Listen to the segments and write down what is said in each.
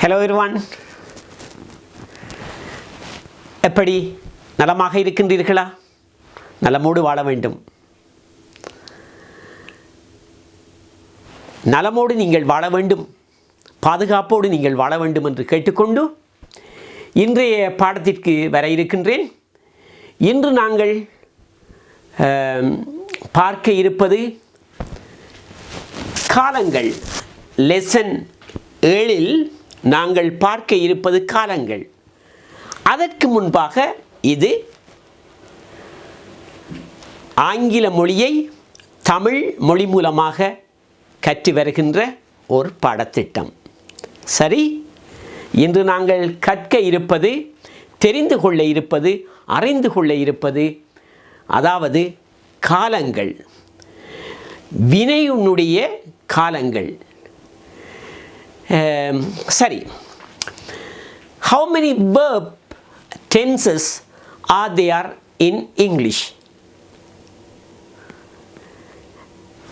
Hello everyone. எப்படி நலமாக இருக்கின்றீர்களா? நலமோடு வாழ வேண்டும். நலமோடு நீங்கள் வாழ வேண்டும், பாதுகாப்போடு நீங்கள் வாழ வேண்டும் என்று கேட்டுக்கொண்டு இன்றைய பாடத்திற்கு வர இருக்கின்றேன். இன்று நாங்கள் பார்க்க இருப்பது காலங்கள். லெசன் 7இல் நாங்கள் பார்க்க இருப்பது காலங்கள். அதற்கு முன்பாக இது ஆங்கில மொழியை தமிழ் மொழி மூலமாக கற்று வருகின்ற ஒரு பாடத்திட்டம். சரி, இன்று நாங்கள் கற்க இருப்பது, தெரிந்து கொள்ள இருப்பது, அறிந்து கொள்ள இருப்பது, அதாவது காலங்கள், வினையினுடைய காலங்கள். சரி, how many verb tenses are there in English?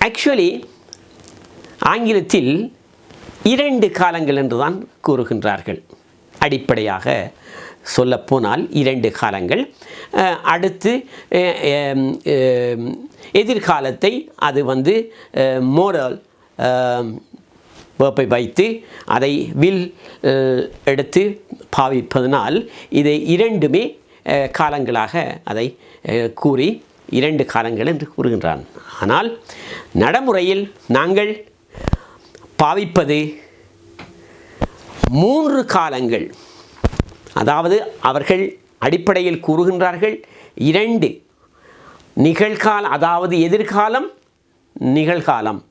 Actually, ஆங்கிலத்தில் 2 காலங்கள் என்றுதான் கூறுகின்றார்கள். அடிப்படையாக சொல்லப்போனால் 2 காலங்கள். அடுத்து எதிர்காலத்தை அது மோரல் வேர்ப்பை வைத்து அதை வில் எடுத்து பாவிப்பதனால் இதை 2மே காலங்களாக அதை கூறி 2 காலங்கள் என்று கூறுகின்றான். ஆனால் நடைமுறையில் நாங்கள் பாவிப்பது 3 காலங்கள். அதாவது அவர்கள் அடிப்படையில் கூறுகின்றார்கள் 2 நிகழ்காலம், அதாவது எதிர்காலம், நிகழ்காலம்.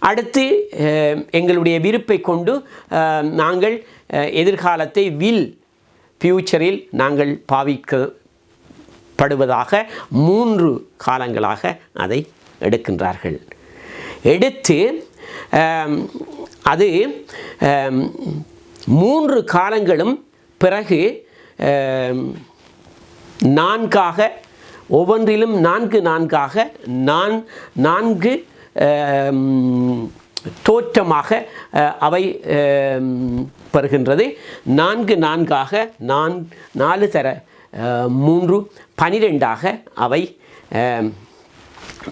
அடுத்து எங்களுடைய விருப்பை கொண்டு நாங்கள் எதிர்காலத்தை வில், ஃபியூச்சரில் நாங்கள் பாவிக்கப்படுவதாக 3 காலங்களாக அதை எடுக்கின்றார்கள். எடுத்து அது 3 காலங்களும் பிறகு 4ஆக, ஒவ்வொன்றிலும் 4 4 தோற்றமாக அவை பெறுகின்றது. 4 4ஆக 4 தர 3 12ஆக அவை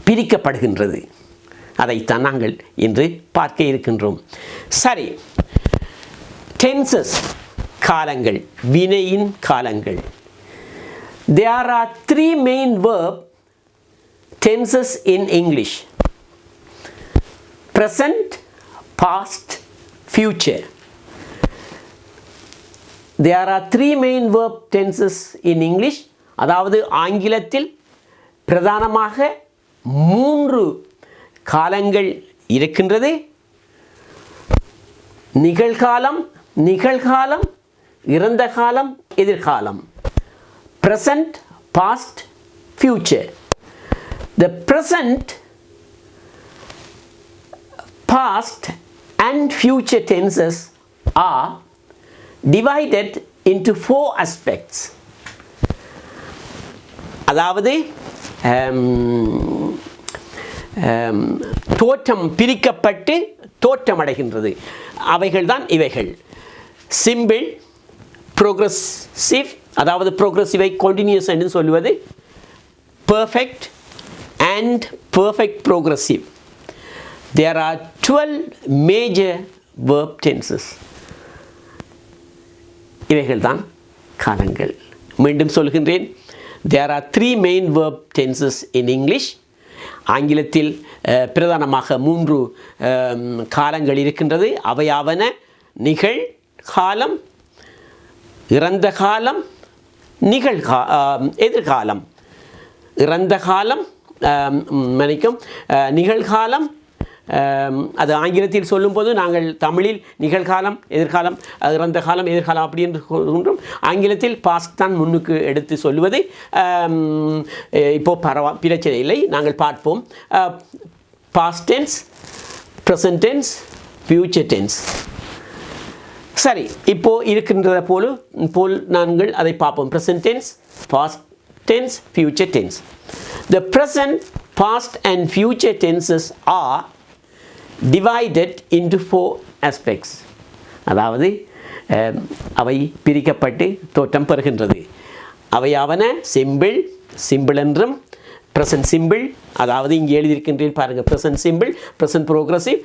பிரிக்கப்படுகின்றது. அதைத்தான் நாங்கள் இன்று பார்க்க இருக்கின்றோம். சரி, டென்சஸ், காலங்கள், வினையின் காலங்கள். There are 3 main verb tenses in English: present, past, future. There are 3 main verb tenses in English. அதாவது ஆங்கிலத்தில் பிரதானமாக 3 காலங்கள் இருக்கின்றது. நிகழ்காலம், நிகழ்காலம், இறந்த காலம், எதிர்காலம். Present, past, future. The present, past and future tenses are divided into 4 aspects. அதாவது தோற்றம் பிரிக்கப்பட்டு தோற்றமடைகின்றது. அவைகள்தான் இவைகள்: சிம்பிள், ப்ரோக்ரஸிவ், அதாவது ப்ரோக்ரஸிவை கண்டினியூஸ் என்று சொல்வது, perfect and perfect progressive. There are 12 major verb tenses. இவைகள்தான் காலங்கள். மீண்டும் சொல்கின்றேன், there are 3 main verb tenses in English. ஆங்கிலத்தில் பிரதானமாக 3 காலங்கள் இருக்கின்றது. அவையாவன நிகழ்காலம், இறந்த காலம், எதிர்காலம். இறந்த காலம், நிகழ்காலம், அது ஆங்கிலத்தில் சொல்லும்போது நாங்கள் தமிழில் நிகழ்காலம், எதிர்காலம், இறந்த காலம், எதிர்காலம் அப்படி என்று சொல்கின்றோம். ஆங்கிலத்தில் பாஸ்ட் தான் முன்னுக்கு எடுத்து சொல்லுவது. இப்போது பிரச்சனை இல்லை, நாங்கள் பார்ப்போம். Past tense, present tense, future tense. சரி, இப்போது இருக்கின்றத போல் நாங்கள் அதை பார்ப்போம். Present tense, past tense, future tense. The present, past and future tenses are divided into 4 aspects. அதாவது அவை பிரிக்கப்பட்டு தோற்றம் பெறுகின்றது. அவையாவன சிம்பிள், சிம்பிள் என்றும், ப்ரெசன்ட் சிம்பிள், அதாவது இங்கே எழுதியிருக்கின்றேன் பாருங்கள், present simple, present progressive,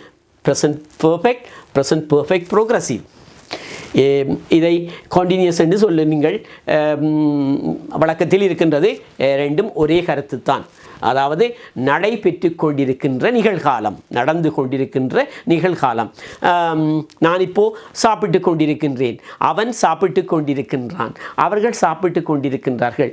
present perfect, present perfect progressive. இதை கான்டினியூஸ் என்று சொல்ல நீங்கள் வழக்கத்தில் இருக்கின்றது. ரெண்டும் ஒரே கருத்து தான். அதாவது நடைபெற்று கொண்டிருக்கின்ற நிகழ்காலம், நடந்து கொண்டிருக்கின்ற நிகழ்காலம். நான் இப்போது சாப்பிட்டு கொண்டிருக்கின்றேன், அவன் சாப்பிட்டு கொண்டிருக்கின்றான், அவர்கள் சாப்பிட்டு கொண்டிருக்கின்றார்கள்,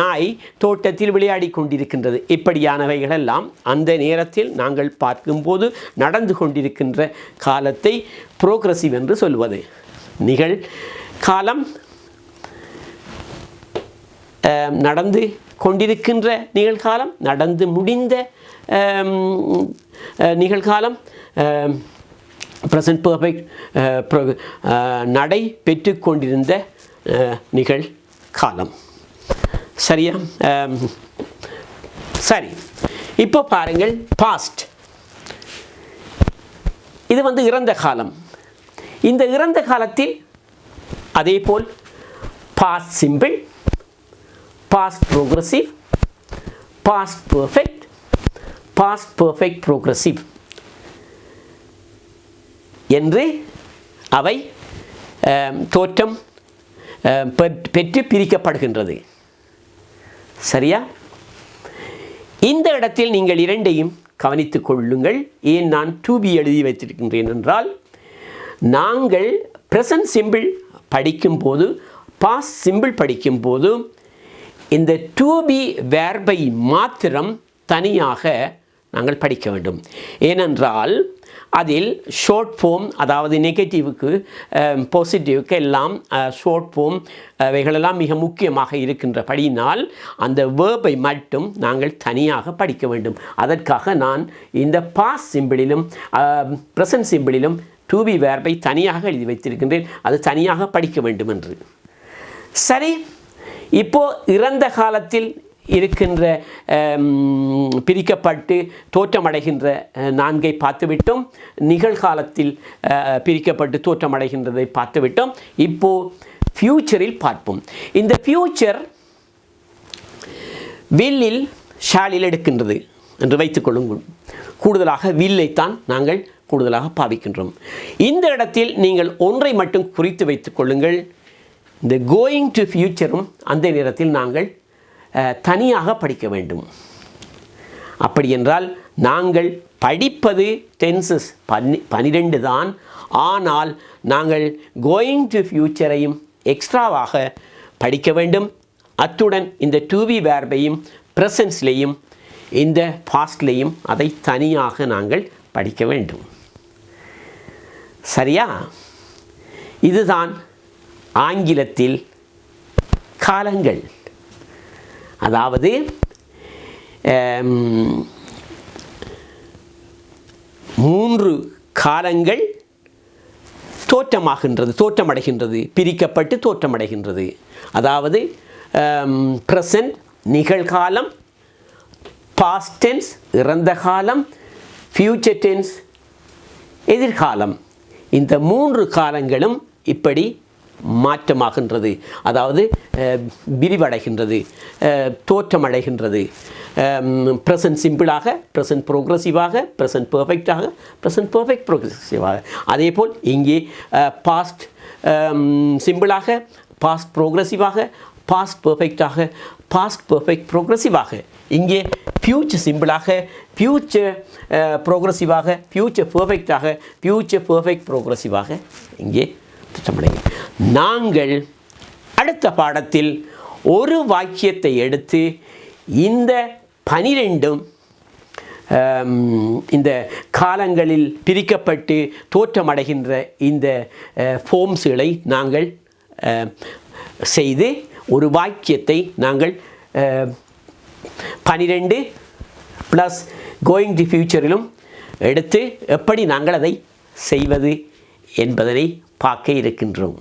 நாய் தோட்டத்தில் விளையாடி கொண்டிருக்கின்றது. இப்படியானவைகளெல்லாம் அந்த நேரத்தில் நாங்கள் பார்க்கும்போது நடந்து கொண்டிருக்கின்ற காலத்தை ப்ரோக்ரஸிவ் என்று சொல்வது. நிகழ்காலம், நடந்து கொண்டிருக்கின்ற நிகழ்காலம், நடந்து முடிந்த நிகழ்காலம், ப்ரெசன்ட் பெர்ஃபெக்ட், நடை பெற்று கொண்டிருந்த நிகழ்காலம். சரியா? சரி, இப்போ பாருங்கள் பாஸ்ட். இது இறந்த காலம். இந்த இறந்த காலத்தில் அதே போல் past simple, past progressive, past perfect, past perfect progressive என்று அவை தோற்றம் பெற்று பிரிக்கப்படுகின்றது. சரியா? இந்த இடத்தில் நீங்கள் இரண்டையும் கவனித்துக் கொள்ளுங்கள். ஏன் நான் to be எழுதி வைத்திருக்கின்றேன் என்றால், நாங்கள் present simple படிக்கும்போது, past simple படிக்கும்போது இந்த to be verb-ஐ மாத்திரம் தனியாக நாங்கள் படிக்க வேண்டும். ஏனென்றால் அதில் ஷார்ட் ஃபார்ம், அதாவது நெகட்டிவுக்கு பாசிட்டிவுக்கு எல்லாம் ஷார்ட் ஃபார்ம் அவைகளெல்லாம் மிக முக்கியமாக இருக்கின்றபடியினால் அந்த வேர்பை மட்டும் நாங்கள் தனியாக படிக்க வேண்டும். அதற்காக நான் இந்த பாஸ்ட் சிம்பிளிலும் ப்ரெசன்ட் சிம்பிளிலும் to be verb-ஐ தனியாக எழுதி வைத்திருக்கின்றேன். அது தனியாக படிக்க வேண்டும் என்று. சரி, இப்போது இறந்த காலத்தில் இருக்கின்ற பிரிக்கப்பட்டு தோற்றமடைகின்ற நான்கை பார்த்துவிட்டோம். நிகழ்காலத்தில் பிரிக்கப்பட்டு தோற்றமடைகின்றதை பார்த்துவிட்டோம். இப்போது ஃப்யூச்சரில் பார்ப்போம். இந்த ஃப்யூச்சர் வில்லில் ஷாலில் எடுக்கின்றது என்று வைத்துக்கொள்ளுங்கள். கூடுதலாக வில்லைத்தான் நாங்கள் கூடுதலாக பாவிக்கின்றோம். இந்த இடத்தில் நீங்கள் ஒன்றை மட்டும் குறித்து வைத்துக் கொள்ளுங்கள். இந்த கோயிங் டு ஃப்யூச்சரும் அந்த நேரத்தில் நாங்கள் தனியாக படிக்க வேண்டும். அப்படி என்றால் நாங்கள் படிப்பது டென்சஸ் 12 தான். ஆனால் நாங்கள் கோயிங் டு ஃப்யூச்சரையும் எக்ஸ்ட்ராவாக படிக்க வேண்டும். அத்துடன் இந்த to be verb-ஐயும் ப்ரெசன்ஸ்லேயும் இந்த பாஸ்ட்லேயும் அதை தனியாக நாங்கள் படிக்க வேண்டும். சரியா? இதுதான் ஆங்கிலத்தில் காலங்கள். அதாவது மூன்று காலங்கள் தோற்றமடைகின்றது, பிரிக்கப்பட்டு தோற்றமடைகின்றது. அதாவது ப்ரெசன்ட் நிகழ்காலம், பாஸ்ட் டென்ஸ் இறந்த காலம், ஃப்யூச்சர் டென்ஸ் எதிர்காலம். இந்த மூன்று காலங்களும் இப்படி மாற்றமாகின்றது, அதாவது விரிவடைகின்றது, தோற்றமடைகின்றது. ப்ரெசன்ட் சிம்பிளாக, ப்ரெசன்ட் ப்ரோக்ரஸிவாக, ப்ரெசன்ட் பெர்ஃபெக்டாக, ப்ரெசன்ட் பெர்ஃபெக்ட் ப்ரோக்ரஸிவாக. அதே போல் இங்கே பாஸ்ட் சிம்பிளாக, பாஸ்ட் ப்ரோக்ரஸிவாக, பாஸ்ட் பெர்ஃபெக்டாக, பாஸ்ட் பெர்ஃபெக்ட் ப்ரோக்ரஸிவாக. இங்கே ஃப்யூச்சர் சிம்பிளாக, ஃப்யூச்சர் ப்ரோக்ரஸிவாக, ஃப்யூச்சர் பெர்ஃபெக்டாக, ஃப்யூச்சர் பெர்ஃபெக்ட் ப்ரோக்ரஸிவாக இங்கே திட்டமிடுங்க. நாங்கள் அடுத்த பாடத்தில் ஒரு வாக்கியத்தை எடுத்து இந்த 12 இந்த காலங்களில் பிரிக்கப்பட்டு தோற்றமடைகின்ற இந்த ஃபார்ம்ஸ்களை நாங்கள் செய்து ஒரு வாக்கியத்தை நாங்கள் 12 ப்ளஸ் கோயிங் டு ஃப்யூச்சரிலும் எடுத்து எப்படி நாங்கள் அதை செய்வது என்பதனை பார்க்க இருக்கின்றோம்.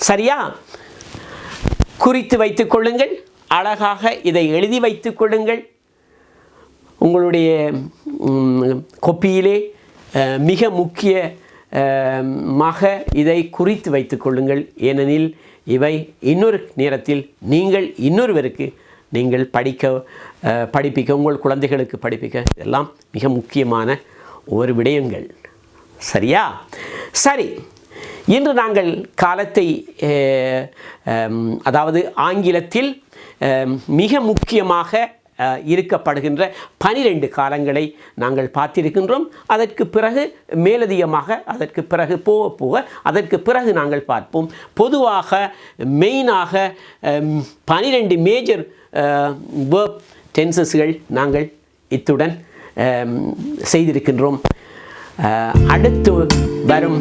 சரியா? குறித்து வைத்துக் கொள்ளுங்கள். அழகாக இதை எழுதி வைத்துக் கொள்ளுங்கள். உங்களுடைய கொப்பியிலே மிக முக்கிய இதை குறித்து வைத்துக் கொள்ளுங்கள். ஏனெனில் இவை இன்னொரு நேரத்தில் நீங்கள் இன்னொருவருக்கு நீங்கள் படிப்பிக்க உங்கள் குழந்தைகளுக்கு படிப்பிக்க எல்லாம் மிக முக்கியமான ஒரு விடயங்கள். சரியா? சரி, இன்று நாங்கள் காலத்தை அதாவது ஆங்கிலத்தில் மிக முக்கியமாக இருக்கப்படுகின்ற 12 காலங்களை நாங்கள் பார்த்திருக்கின்றோம். அதற்கு பிறகு மேலதிகமாக அதற்கு பிறகு போக அதற்கு பிறகு நாங்கள் பார்ப்போம். பொதுவாக மெயினாக 12 மேஜர் வேர்ப் டென்சஸ்கள் நாங்கள் இத்துடன் செய்திருக்கின்றோம். அடுத்து வரும்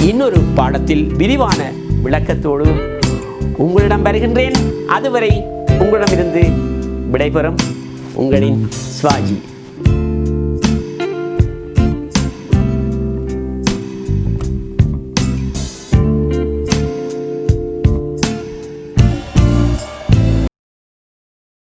இன்னொரு பாடத்தில் விரிவான விளக்கத்தோடு உங்களிடம் வருகின்றேன். அதுவரை உங்களிடமிருந்து விடைபெறும் உங்களின் சிவாஜி.